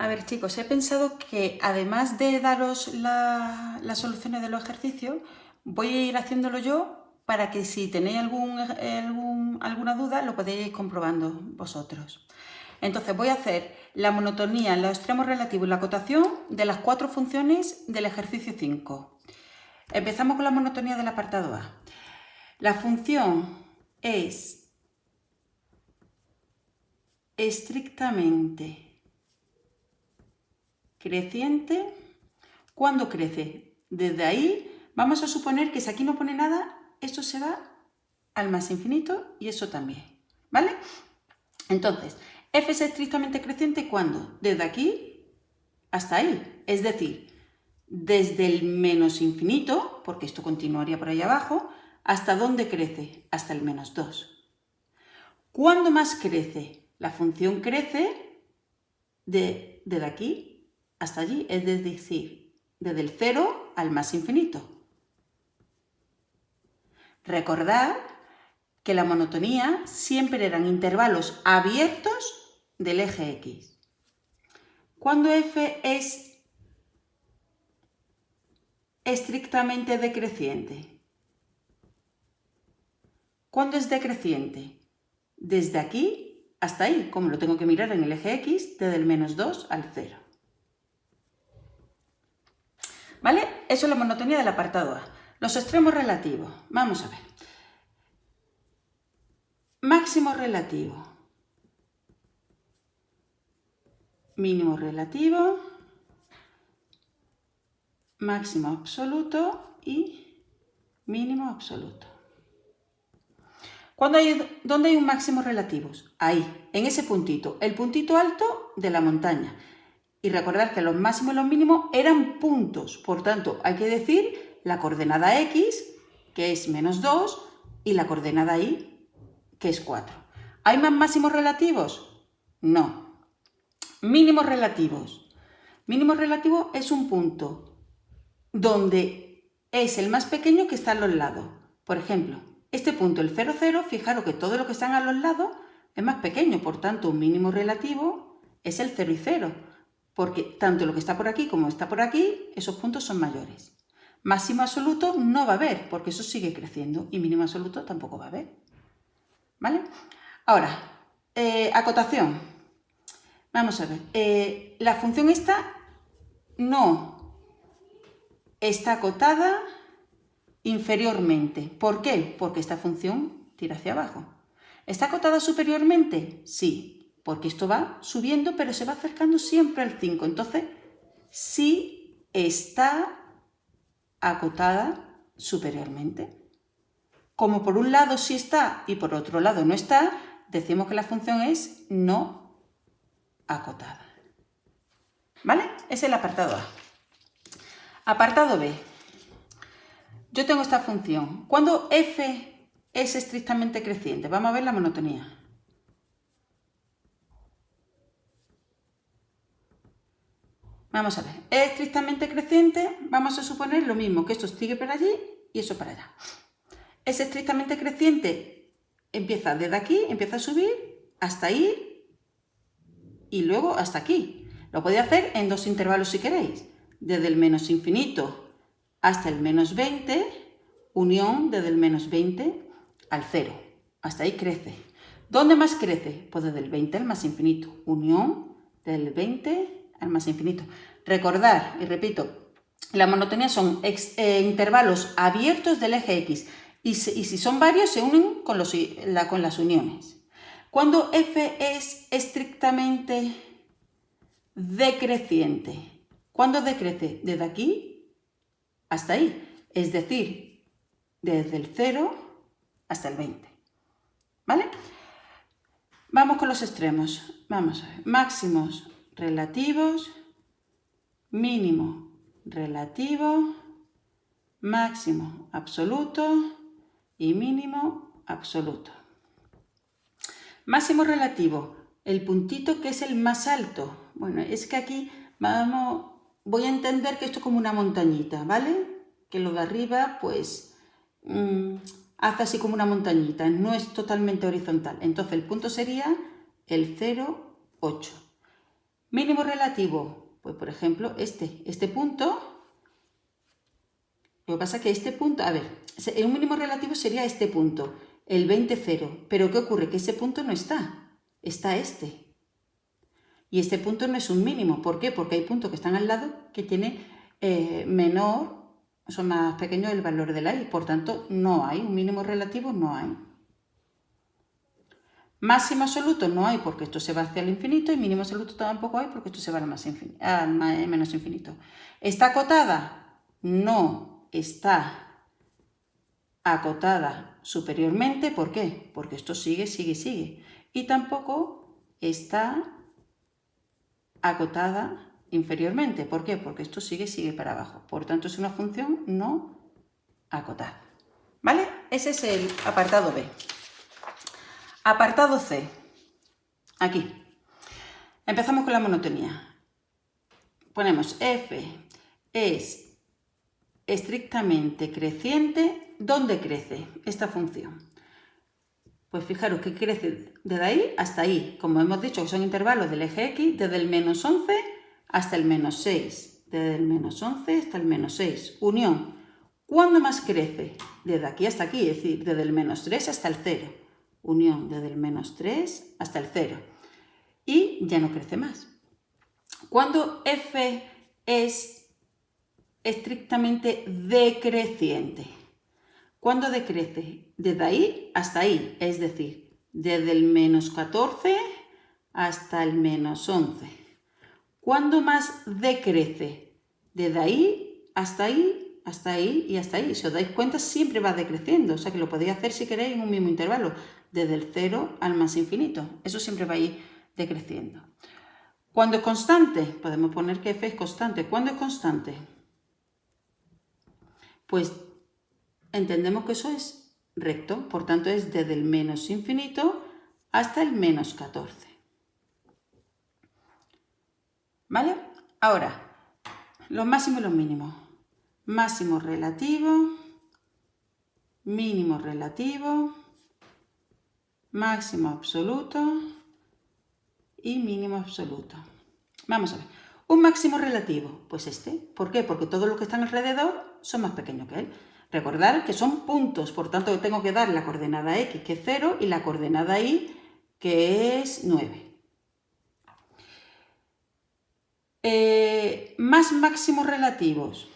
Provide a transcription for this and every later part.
A ver, chicos, he pensado que además de daros las soluciones de los ejercicios, voy a ir haciéndolo yo para que si tenéis alguna duda lo podéis ir comprobando vosotros. Entonces voy a hacer la monotonía, los extremos relativos y la acotación de las 4 funciones del ejercicio 5. Empezamos con la monotonía del apartado A. La función es estrictamente creciente. ¿Cuándo crece? Desde ahí vamos a suponer que si aquí no pone nada, esto se va al más infinito y eso también, ¿vale? Entonces, f es estrictamente creciente ¿cuándo? Desde aquí hasta ahí, es decir, desde el menos infinito, porque esto continuaría por ahí abajo, ¿hasta dónde crece? Hasta el menos 2. ¿Cuándo más crece? La función crece desde aquí hasta allí, es decir, desde el 0 al más infinito. Recordad que la monotonía siempre eran intervalos abiertos del eje X. ¿Cuándo f es estrictamente decreciente? ¿Cuándo es decreciente? Desde aquí hasta ahí, como lo tengo que mirar en el eje X, desde el menos 2 al 0. ¿Vale? Eso es la monotonía del apartado A. Los extremos relativos. Vamos a ver. Máximo relativo. Mínimo relativo. Máximo absoluto y mínimo absoluto. ¿Dónde hay un máximo relativo? Ahí, en ese puntito, el puntito alto de la montaña. Y recordad que los máximos y los mínimos eran puntos, por tanto hay que decir la coordenada X, que es menos 2, y la coordenada Y, que es 4. ¿Hay más máximos relativos? No. Mínimos relativos. Mínimo relativo es un punto donde es el más pequeño que está a los lados. Por ejemplo, este punto, el 0, 0, fijaros que todo lo que están a los lados es más pequeño, por tanto un mínimo relativo es el 0 y 0. Porque tanto lo que está por aquí como está por aquí, esos puntos son mayores. Máximo absoluto no va a haber, porque eso sigue creciendo, y mínimo absoluto tampoco va a haber. ¿Vale? Ahora, acotación. Vamos a ver. La función esta no está acotada inferiormente. ¿Por qué? Porque esta función tira hacia abajo. ¿Está acotada superiormente? Sí. Porque esto va subiendo, pero se va acercando siempre al 5. Entonces, sí está acotada superiormente. Como por un lado sí está y por otro lado no está, decimos que la función es no acotada. ¿Vale? Ese es el apartado A. Apartado B. Yo tengo esta función. ¿Cuándo f es estrictamente creciente? Vamos a ver la monotonía. Vamos a ver, es estrictamente creciente, vamos a suponer lo mismo, que esto sigue para allí y eso para allá. Es estrictamente creciente, empieza desde aquí, empieza a subir hasta ahí y luego hasta aquí. Lo podéis hacer en 2 intervalos si queréis, desde el menos infinito hasta el menos 20, unión desde el menos 20 al 0. Hasta ahí crece. ¿Dónde más crece? Pues desde el 20 al más infinito, unión desde el 20 al más infinito. Recordar, y repito, la monotonía son intervalos abiertos del eje X y si son varios se unen con las uniones. Cuando f es estrictamente decreciente, ¿cuándo decrece? Desde aquí hasta ahí, es decir, desde el 0 hasta el 20. ¿Vale? Vamos con los extremos. Vamos a ver. Máximos relativos, mínimo relativo, máximo absoluto y mínimo absoluto. Máximo relativo, el puntito que es el más alto. Bueno, es que aquí voy a entender que esto es como una montañita, ¿vale? Que lo de arriba, pues, hace así como una montañita, no es totalmente horizontal. Entonces el punto sería el 0,8. Mínimo relativo, pues por ejemplo este punto. Lo que pasa es que este punto, a ver, un mínimo relativo sería este punto, el 20, 0. Pero ¿qué ocurre? Que ese punto no está, está este. Y este punto no es un mínimo. ¿Por qué? Porque hay puntos que están al lado que tienen menor, son más pequeños el valor de la y. Por tanto, no hay un mínimo relativo, no hay. Máximo absoluto no hay porque esto se va hacia el infinito y mínimo absoluto tampoco hay porque esto se va al menos infinito. ¿Está acotada? No está acotada superiormente. ¿Por qué? Porque esto sigue, sigue, sigue. Y tampoco está acotada inferiormente. ¿Por qué? Porque esto sigue, sigue para abajo. Por tanto, es una función no acotada. ¿Vale? Ese es el apartado B. Apartado C. Aquí. Empezamos con la monotonía. Ponemos f es estrictamente creciente. ¿Dónde crece esta función? Pues fijaros que crece desde ahí hasta ahí. Como hemos dicho que son intervalos del eje X, desde el menos 11 hasta el menos 6. Desde el menos 11 hasta el menos 6. Unión. ¿Cuándo más crece? Desde aquí hasta aquí, es decir, desde el menos 3 hasta el 0. Unión desde el menos 3 hasta el 0. Y ya no crece más. Cuando f es estrictamente decreciente. ¿Cuándo decrece? Desde ahí hasta ahí, es decir, desde el menos 14 hasta el menos 11. ¿Cuándo más decrece? Desde ahí hasta ahí, hasta ahí y hasta ahí. Si os dais cuenta, siempre va decreciendo, o sea que lo podéis hacer si queréis en un mismo intervalo, desde el 0 al más infinito. Eso siempre va a ir decreciendo. ¿Cuándo es constante? Podemos poner que f es constante. ¿Cuándo es constante? Pues entendemos que eso es recto, por tanto es desde el menos infinito hasta el menos 14. ¿Vale? Ahora, los máximos y los mínimos. Máximo relativo, mínimo relativo, máximo absoluto y mínimo absoluto. Vamos a ver. Un máximo relativo, pues este. ¿Por qué? Porque todos los que están alrededor son más pequeños que él. Recordad que son puntos, por tanto tengo que dar la coordenada x, que es 0, y la coordenada y, que es 9. Más máximos relativos.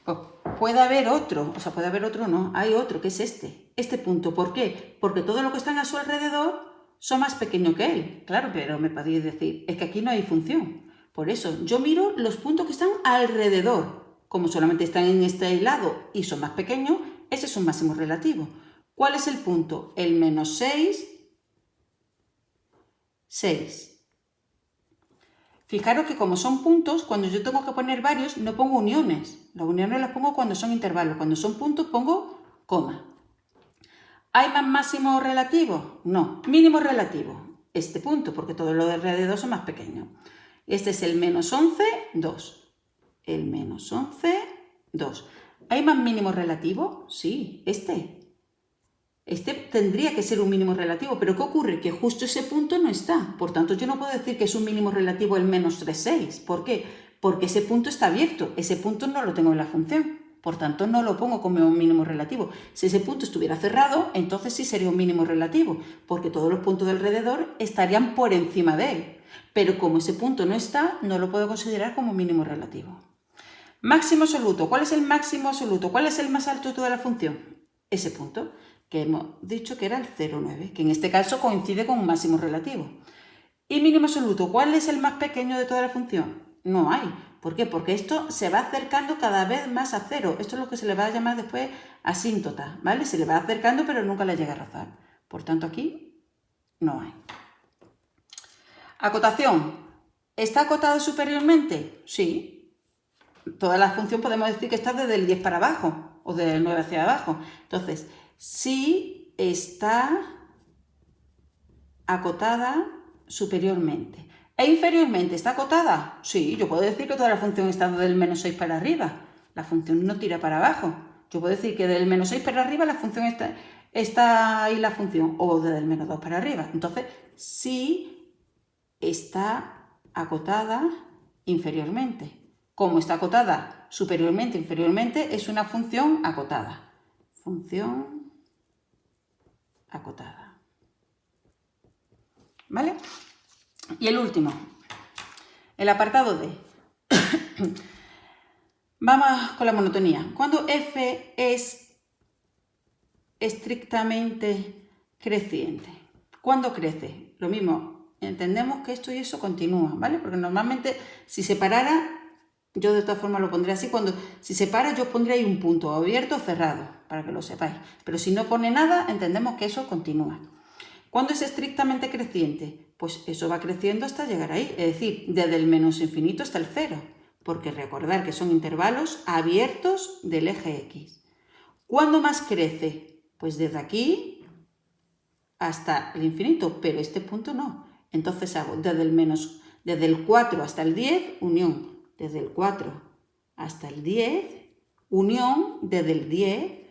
Pues puede haber otro, o sea, puede haber otro no, hay otro que es este punto. ¿Por qué? Porque todos los que están a su alrededor son más pequeños que él. Claro, pero me podéis decir, es que aquí no hay función. Por eso, yo miro los puntos que están alrededor. Como solamente están en este lado y son más pequeños, ese es un máximo relativo. ¿Cuál es el punto? El menos 6, 6. Fijaros que como son puntos, cuando yo tengo que poner varios, no pongo uniones. Las uniones las pongo cuando son intervalos. Cuando son puntos, pongo coma. ¿Hay más máximo relativo? No. Mínimo relativo. Este punto, porque todos los de alrededor son más pequeños. Este es el menos 11, 2. El menos 11, 2. ¿Hay más mínimo relativo? Sí, este. Este tendría que ser un mínimo relativo, pero ¿qué ocurre? Que justo ese punto no está. Por tanto, yo no puedo decir que es un mínimo relativo el menos 3, 6. ¿Por qué? Porque ese punto está abierto. Ese punto no lo tengo en la función. Por tanto, no lo pongo como un mínimo relativo. Si ese punto estuviera cerrado, entonces sí sería un mínimo relativo, porque todos los puntos de alrededor estarían por encima de él. Pero como ese punto no está, no lo puedo considerar como mínimo relativo. Máximo absoluto. ¿Cuál es el máximo absoluto? ¿Cuál es el más alto de toda la función? Ese punto, que hemos dicho que era el 0,9, que en este caso coincide con un máximo relativo. Y mínimo absoluto, ¿cuál es el más pequeño de toda la función? No hay. ¿Por qué? Porque esto se va acercando cada vez más a 0. Esto es lo que se le va a llamar después asíntota, ¿vale? Se le va acercando pero nunca le llega a rozar. Por tanto, aquí no hay. Acotación. ¿Está acotado superiormente? Sí. Toda la función podemos decir que está desde el 10 para abajo o del 9 hacia abajo. Entonces, sí está acotada superiormente. ¿E inferiormente está acotada? Sí, yo puedo decir que toda la función está del menos 6 para arriba. La función no tira para abajo. Yo puedo decir que del menos 6 para arriba la función está ahí la función, o desde el menos 2 para arriba. Entonces, sí está acotada inferiormente. Como está acotada superiormente, inferiormente, es una función acotada. Función acotada. ¿Vale? Y el último, el apartado D. Vamos con la monotonía. Cuando f es estrictamente creciente. ¿Cuándo crece? Lo mismo, entendemos que esto y eso continúa, ¿vale? Porque normalmente si se parara, yo de todas formas lo pondré así, si se para yo pondré ahí un punto abierto o cerrado, para que lo sepáis. Pero si no pone nada, entendemos que eso continúa. ¿Cuándo es estrictamente creciente? Pues eso va creciendo hasta llegar ahí, es decir, desde el menos infinito hasta el cero, porque recordar que son intervalos abiertos del eje X. ¿Cuándo más crece? Pues desde aquí hasta el infinito, pero este punto no. Entonces hago desde el 4 hasta el 10, unión. Desde el 4 hasta el 10, unión desde el 10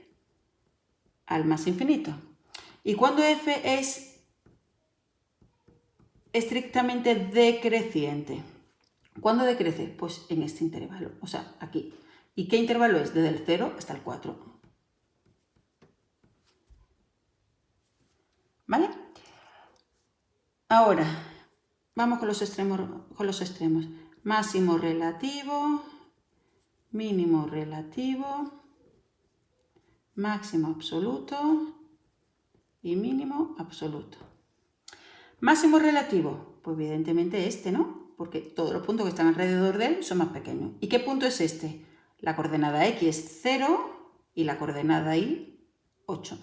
al más infinito. ¿Y cuándo f es estrictamente decreciente? ¿Cuándo decrece? Pues en este intervalo, o sea, aquí. ¿Y qué intervalo es? Desde el 0 hasta el 4. ¿Vale? Ahora, vamos con los extremos. Máximo relativo, mínimo relativo, máximo absoluto y mínimo absoluto. Máximo relativo, pues evidentemente este, ¿no? Porque todos los puntos que están alrededor de él son más pequeños. ¿Y qué punto es este? La coordenada X es 0 y la coordenada Y 8.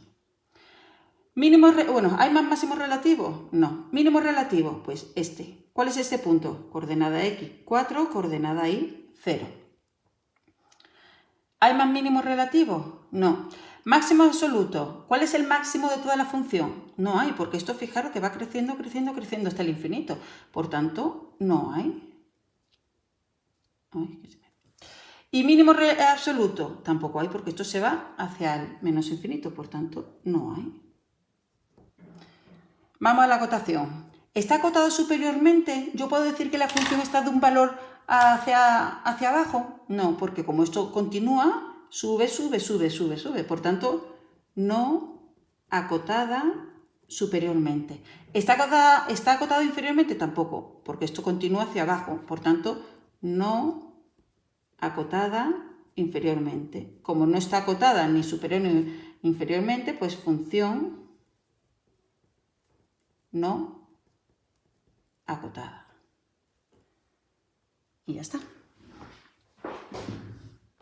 Mínimo, bueno, ¿hay más máximos relativos? No. Mínimo relativo, pues este. ¿Cuál es este punto? Coordenada X 4, coordenada Y 0. ¿Hay más mínimos relativos? No. Máximo absoluto. ¿Cuál es el máximo de toda la función? No hay, porque esto fijaros que va creciendo, creciendo, creciendo hasta el infinito. Por tanto, no hay. Y mínimo absoluto. Tampoco hay, porque esto se va hacia el menos infinito. Por tanto, no hay. Vamos a la acotación. ¿Está acotado superiormente? ¿Yo puedo decir que la función está de un valor hacia abajo? No, porque como esto continúa, sube, sube, sube, sube, sube. Por tanto, no acotada superiormente. ¿Está acotado inferiormente? Tampoco, porque esto continúa hacia abajo. Por tanto, no acotada inferiormente. Como no está acotada ni superior ni inferiormente, pues función no acotada. Y ya está.